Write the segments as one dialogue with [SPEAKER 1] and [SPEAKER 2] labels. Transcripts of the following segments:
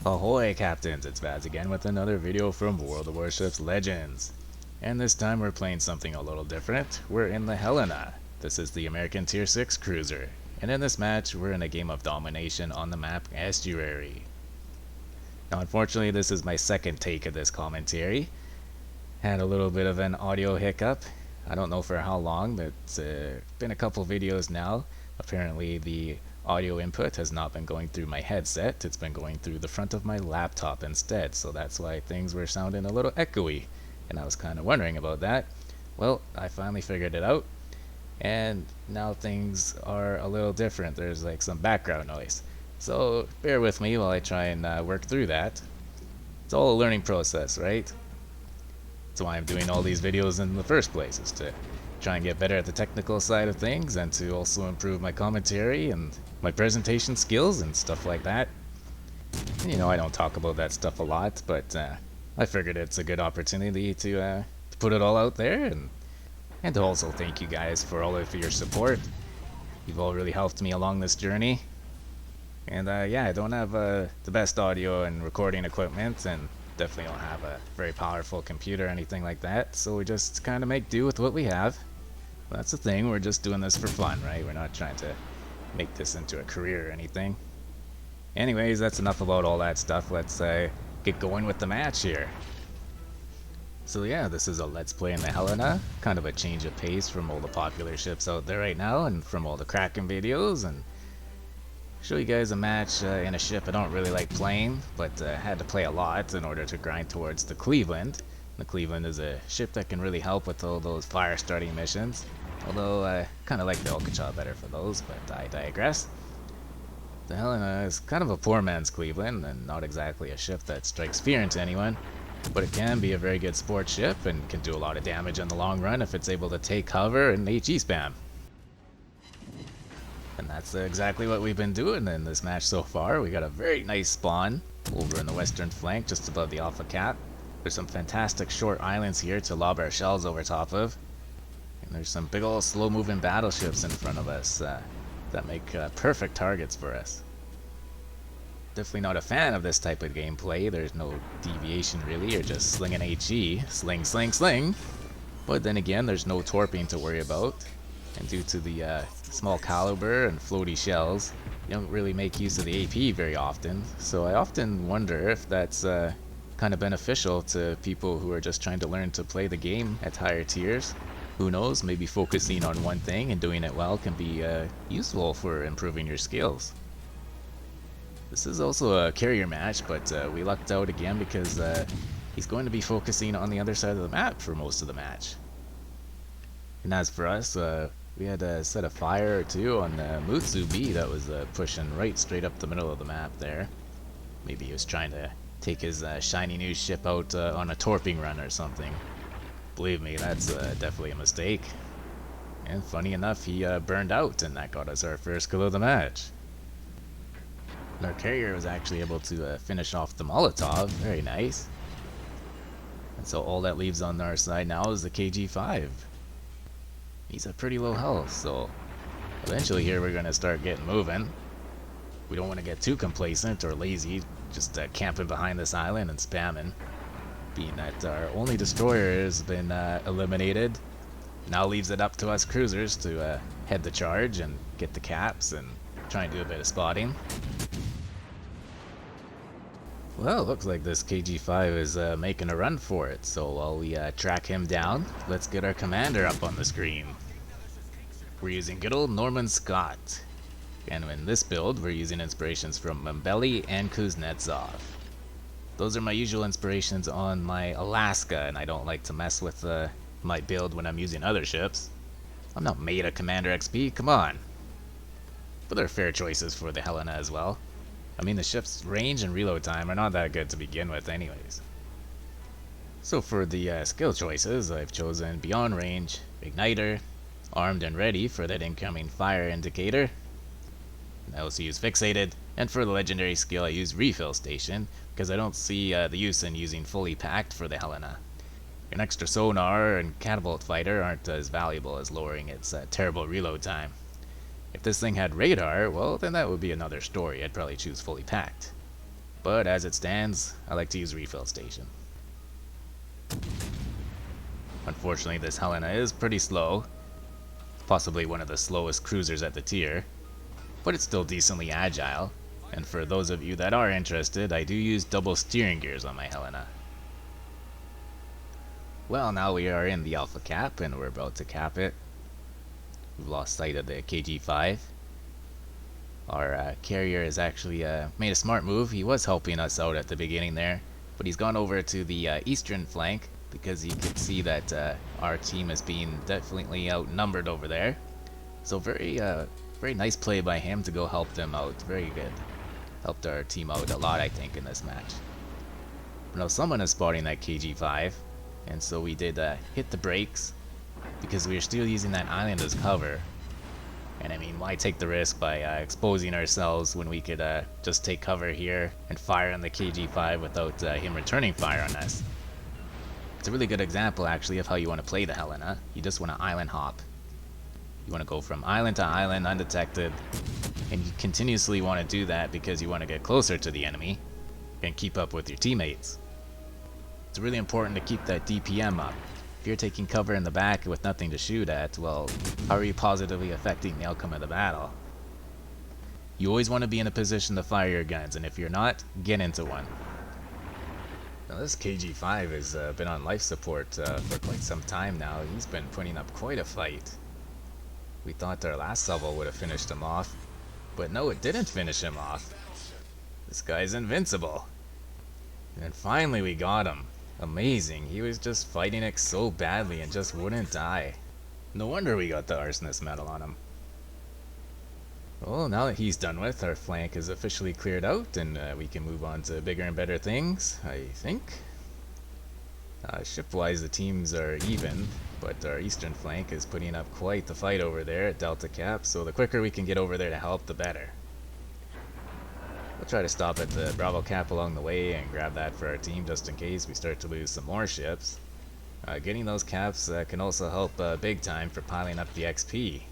[SPEAKER 1] Ahoy Captains, it's Vaz again with another video from World of Warships Legends. And this time we're playing something a little different. We're in the Helena. This is the American Tier 6 cruiser. And in this match, we're in a game of domination on the map Estuary. Now unfortunately this is my second take of this commentary. Had a little bit of an audio hiccup. I don't know for how long, but it's been a couple videos now. Apparently the audio input has not been going through my headset, it's been going through the front of my laptop instead, so that's why things were sounding a little echoey, and I was kind of wondering about that. Well, I finally figured it out, and now things are a little different. There's like some background noise, so bear with me while I try and work through that. It's all a learning process, right? That's why I'm doing all these videos in the first place, is to try and get better at the technical side of things and to also improve my commentary and my presentation skills and stuff like that. And, you know, I don't talk about that stuff a lot, but I figured it's a good opportunity to put it all out there, and to also thank you guys for all of your support. You've all really helped me along this journey. And yeah, I don't have the best audio and recording equipment, and definitely don't have a very powerful computer or anything like that, so we just kind of make do with what we have. That's the thing, we're just doing this for fun, right? We're not trying to make this into a career or anything. Anyways, that's enough about all that stuff. Let's get going with the match here. So yeah, this is a Let's Play in the Helena, kind of a change of pace from all the popular ships out there right now and from all the Kraken videos, and show you guys a match in a ship I don't really like playing, but had to play a lot in order to grind towards the Cleveland. The Cleveland is a ship that can really help with all those fire starting missions, although I kind of like the Okacha better for those, but I digress. The Helena is kind of a poor man's Cleveland, and not exactly a ship that strikes fear into anyone, but it can be a very good sports ship and can do a lot of damage in the long run if it's able to take cover and HE spam. And that's exactly what we've been doing in this match so far. We got a very nice spawn over in the western flank just above the Alpha Cap. There's some fantastic short islands here to lob our shells over top of. And there's some big old slow moving battleships in front of us that make perfect targets for us. Definitely not a fan of this type of gameplay. There's no deviation really, you're just slinging HE. Sling, sling, sling. But then again, there's no torping to worry about. And due to the small caliber and floaty shells, you don't really make use of the AP very often. So I often wonder if that's kind of beneficial to people who are just trying to learn to play the game at higher tiers. Who knows, maybe focusing on one thing and doing it well can be useful for improving your skills. This is also a carrier match, but we lucked out again because he's going to be focusing on the other side of the map for most of the match. And as for us, we had a set of fire or two on Mutsu B that was pushing right straight up the middle of the map there. Maybe he was trying to take his shiny new ship out on a torping run or something. Believe me, that's definitely a mistake. And funny enough, he burned out, and that got us our first kill of the match. And our carrier was actually able to finish off the Molotov. Very nice. And so all that leaves on our side now is the KG-5. He's at pretty low health, so eventually here we're going to start getting moving. We don't want to get too complacent or lazy, just camping behind this island and spamming. Being that our only destroyer has been eliminated, now leaves it up to us cruisers to head the charge and get the caps and try and do a bit of spotting. Well, looks like this KG-5 is making a run for it, so while we track him down, let's get our commander up on the screen. We're using good old Norman Scott, and in this build we're using inspirations from Mbeli and Kuznetsov. Those are my usual inspirations on my Alaska, and I don't like to mess with my build when I'm using other ships. I'm not made a Commander XP, come on. But there are fair choices for the Helena as well. I mean, the ship's range and reload time are not that good to begin with anyways. So for the skill choices, I've chosen Beyond Range, Igniter, Armed and Ready for that incoming fire indicator. I also use Fixated, and for the legendary skill I use Refill Station, because I don't see the use in using Fully Packed for the Helena. An extra sonar and catapult fighter aren't as valuable as lowering its terrible reload time. If this thing had radar, well then that would be another story. I'd probably choose Fully Packed. but as it stands, I like to use refill station. Unfortunately, this Helena is pretty slow, possibly one of the slowest cruisers at the tier, but it's still decently agile, and for those of you that are interested, I do use double steering gears on my Helena. Well, now we are in the Alpha Cap, and we're about to cap it. We've lost sight of the KG5. Our carrier has actually made a smart move. He was helping us out at the beginning there, but he's gone over to the eastern flank because he could see that our team is being definitely outnumbered over there. So very nice play by him to go help them out. Very good. Helped our team out a lot, I think, in this match. But now someone is spotting that KG5, and so we did hit the brakes because we were still using that island as cover. And I mean, why take the risk by exposing ourselves when we could just take cover here and fire on the KG5 without him returning fire on us? It's a really good example actually of how you want to play the Helena. You just want to island hop. You want to go from island to island undetected, and you continuously want to do that because you want to get closer to the enemy and keep up with your teammates. It's really important to keep that DPM up. If you're taking cover in the back with nothing to shoot at, well, how are you positively affecting the outcome of the battle? You always want to be in a position to fire your guns, and if you're not, get into one. Now this KG5 has been on life support for quite some time now. He's been putting up quite a fight. We thought our last level would have finished him off, but no, it didn't finish him off. This guy's invincible. And finally we got him. Amazing, he was just fighting it so badly and just wouldn't die. No wonder we got the Arsonist medal on him. Well, now that he's done with, our flank is officially cleared out and we can move on to bigger and better things, I think. Ship-wise, the teams are even, but our eastern flank is putting up quite the fight over there at Delta Cap, so the quicker we can get over there to help, the better. We'll try to stop at the Bravo Cap along the way and grab that for our team just in case we start to lose some more ships. Getting those caps can also help big time for piling up the XP.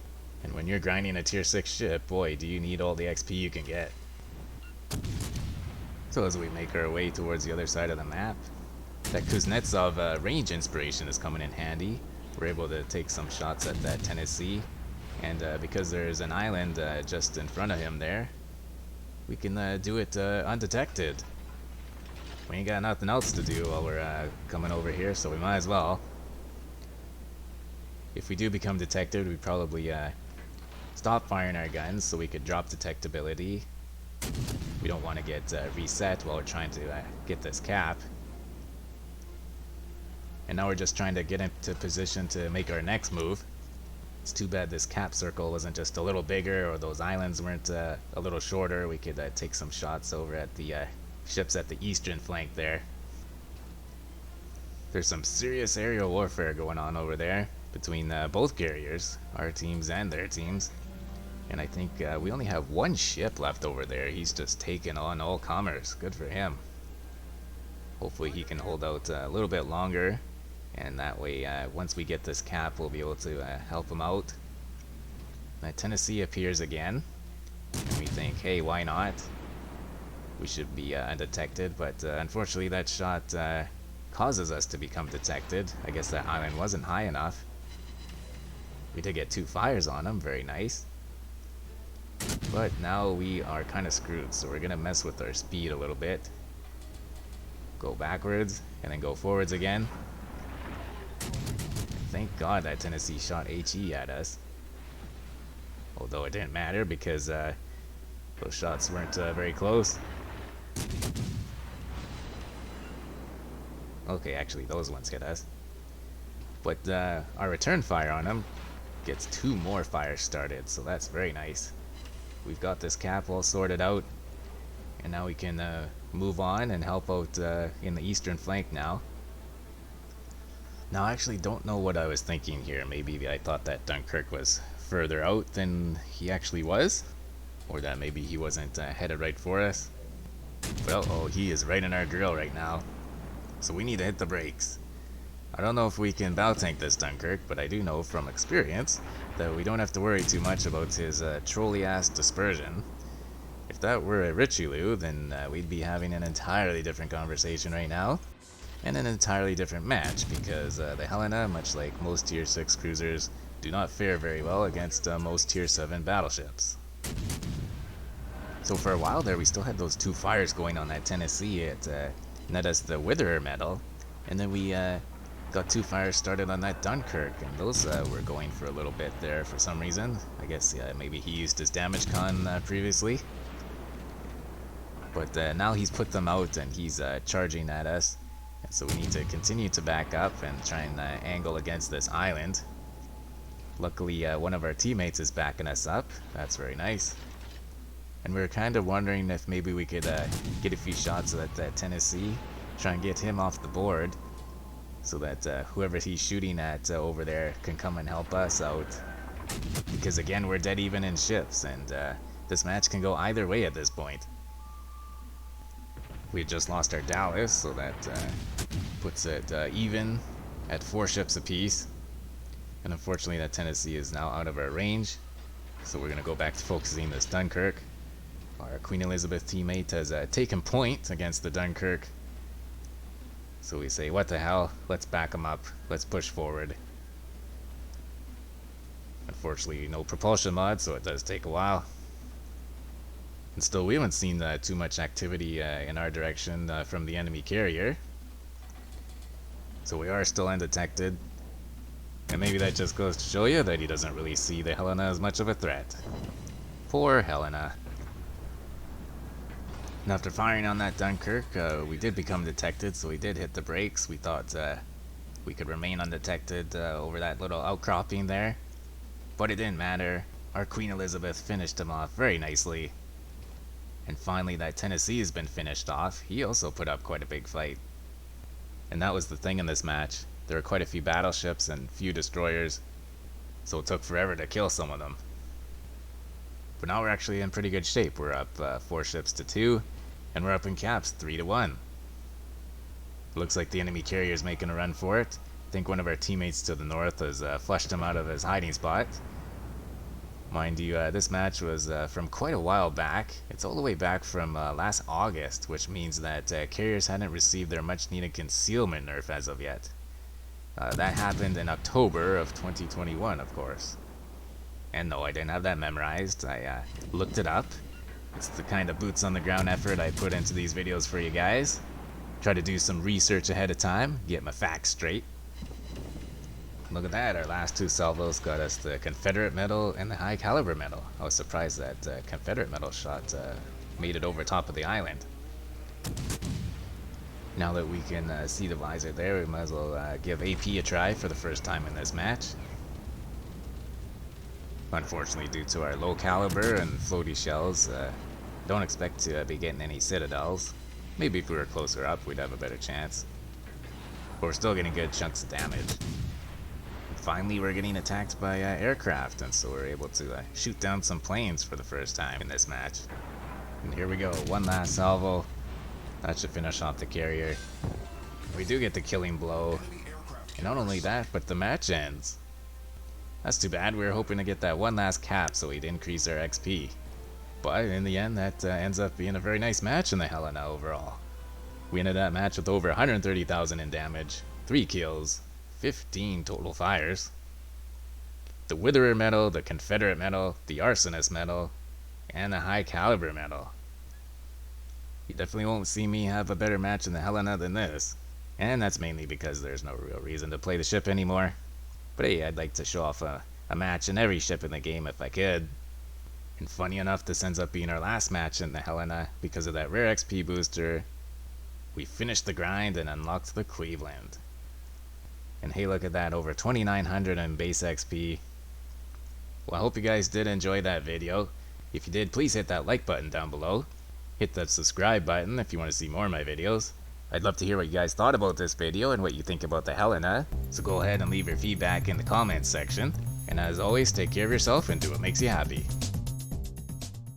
[SPEAKER 1] And when you're grinding a tier 6 ship, boy, do you need all the XP you can get. So as we make our way towards the other side of the map, that Kuznetsov range inspiration is coming in handy. We're able to take some shots at that Tennessee, and because there's an island just in front of him there, we can do it undetected. We ain't got nothing else to do while we're coming over here, so we might as well. If we do become detected, we'd probably stop firing our guns so we could drop detectability. We don't want to get reset while we're trying to get this cap. And now we're just trying to get into position to make our next move. It's too bad this cap circle wasn't just a little bigger, or those islands weren't a little shorter. We could take some shots over at the ships at the eastern flank there. There's some serious aerial warfare going on over there between both carriers, our teams and their teams. And I think we only have one ship left over there. He's just taking on all comers. Good for him. Hopefully he can hold out a little bit longer, and that way once we get this cap we'll be able to help him out. Tennessee appears again, and we think, hey, why not? We should be undetected, but unfortunately that shot causes us to become detected. I guess that island wasn't high enough. We did get 2 fires on him, very nice. But now we are kind of screwed, so we're gonna mess with our speed a little bit. Go backwards, and then go forwards again. Thank God that Tennessee shot HE at us. Although it didn't matter because those shots weren't very close. Okay, actually those ones hit us. But our return fire on them gets 2 more fires started, so that's very nice. We've got this cap all sorted out, and now we can move on and help out in the eastern flank now. Now I actually don't know what I was thinking here. Maybe I thought that Dunkirk was further out than he actually was, or that maybe he wasn't headed right for us. Well, oh, he is right in our grill right now, so we need to hit the brakes. I don't know if we can bow tank this Dunkirk, but I do know from experience that we don't have to worry too much about his trolley-ass dispersion. If that were a Richelieu, then we'd be having an entirely different conversation right now, and an entirely different match, because the Helena, much like most Tier 6 cruisers, do not fare very well against most Tier 7 battleships. So for a while there, we still had those two fires going on that Tennessee. It net us the Witherer medal, and then we got two fires started on that Dunkirk, and those were going for a little bit there for some reason. I guess maybe he used his damage con previously. But now he's put them out and he's charging at us. And so we need to continue to back up and try and angle against this island. Luckily, one of our teammates is backing us up. That's very nice. And we were kind of wondering if maybe we could get a few shots at that Tennessee, try and get him off the board, so that whoever he's shooting at over there can come and help us out. Because again, we're dead even in ships, and this match can go either way at this point. We just lost our Dallas, so that puts it even at 4 ships apiece. And unfortunately that Tennessee is now out of our range, so we're going to go back to focusing this Dunkirk. Our Queen Elizabeth teammate has taken point against the Dunkirk. So we say, what the hell, let's back them up, let's push forward. Unfortunately no propulsion mod, so it does take a while. And still, we haven't seen too much activity in our direction from the enemy carrier. So we are still undetected. And maybe that just goes to show you that he doesn't really see the Helena as much of a threat. Poor Helena. And after firing on that Dunkirk, we did become detected, so we did hit the brakes. We thought we could remain undetected over that little outcropping there. But it didn't matter. Our Queen Elizabeth finished him off very nicely. And finally that Tennessee has been finished off. He also put up quite a big fight. And that was the thing in this match. There were quite a few battleships and few destroyers, so it took forever to kill some of them. But now we're actually in pretty good shape. We're up 4 ships to 2, and we're up in caps 3-1. Looks like the enemy carrier is making a run for it. I think one of our teammates to the north has flushed him out of his hiding spot. Mind you, this match was from quite a while back. It's all the way back from last August, which means that carriers hadn't received their much needed concealment nerf as of yet. That happened in October of 2021, of course. And no, I didn't have that memorized. I looked it up. It's the kind of boots on the ground effort I put into these videos for you guys. Try to do some research ahead of time, get my facts straight. Look at that, our last 2 salvos got us the Confederate medal and the high caliber medal. I was surprised that Confederate medal shot made it over top of the island. Now that we can see the visor there, we might as well give AP a try for the first time in this match. Unfortunately, due to our low caliber and floaty shells, don't expect to be getting any citadels. Maybe if we were closer up, we'd have a better chance. But we're still getting good chunks of damage. Finally, we're getting attacked by aircraft, and so we're able to shoot down some planes for the first time in this match. And here we go, one last salvo. That should finish off the carrier. We do get the killing blow. And not only that, but the match ends. That's too bad. We were hoping to get that one last cap so we'd increase our XP. But in the end, that ends up being a very nice match in the Helena overall. We ended that match with over 130,000 in damage, 3 kills, 15 total fires. The Witherer medal, the Confederate medal, the Arsonist medal, and the high caliber medal. You definitely won't see me have a better match in the Helena than this. And that's mainly because there's no real reason to play the ship anymore. But hey, I'd like to show off a match in every ship in the game if I could. And funny enough, this ends up being our last match in the Helena because of that rare XP booster. We finished the grind and unlocked the Cleveland. And hey, look at that, over 2,900 in base XP. Well, I hope you guys did enjoy that video. If you did, please hit that like button down below. Hit that subscribe button if you want to see more of my videos. I'd love to hear what you guys thought about this video and what you think about the Helena. So go ahead and leave your feedback in the comments section. And as always, take care of yourself and do what makes you happy.